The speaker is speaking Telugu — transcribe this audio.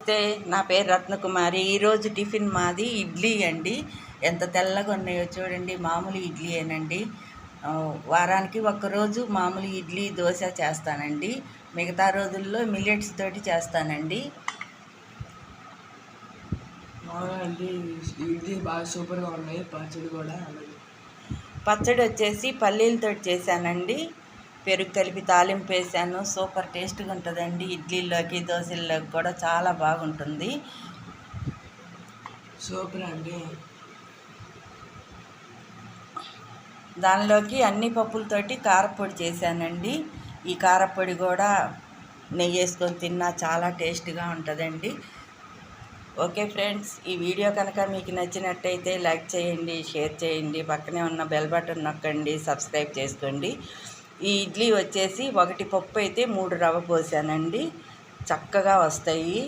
నమస్తే, నా పేరు రత్నకుమారి. ఈరోజు టిఫిన్ మాది ఇడ్లీ అండి. ఎంత తెల్లగా ఉన్నాయో చూడండి. మామూలు ఇడ్లీయేనండి. వారానికి ఒక్కరోజు మామూలు ఇడ్లీ దోశ చేస్తానండి. మిగతా రోజుల్లో మిల్లెట్స్ తోటి చేస్తానండి. ఇడ్లీ బాగా సూపర్గా ఉన్నాయి. పచ్చడి కూడా పచ్చడి వచ్చేసి పల్లీలతోటి చేశానండి. పెరుగు కలిపి తాలింపు వేసాను. సూపర్ టేస్ట్గా ఉంటుందండి. ఇడ్లీలోకి దోశల్లోకి కూడా చాలా బాగుంటుంది. సూపర్ అండి. దానిలోకి అన్ని పప్పులతోటి కారపొడి చేశానండి. ఈ కారపొడి కూడా నెయ్యి వేసుకొని తిన్నా చాలా టేస్ట్గా ఉంటుందండి. ఓకే ఫ్రెండ్స్, ఈ వీడియో కనుక మీకు నచ్చినట్టయితే లైక్ చేయండి, షేర్ చేయండి, పక్కనే ఉన్న బెల్ బటన్ నొక్కండి, సబ్స్క్రైబ్ చేసుకోండి. ఈ ఇడ్లీ వచ్చేసి 1 పప్పు అయితే 3 రవ్వ పోసానండి. చక్కగా వస్తాయి.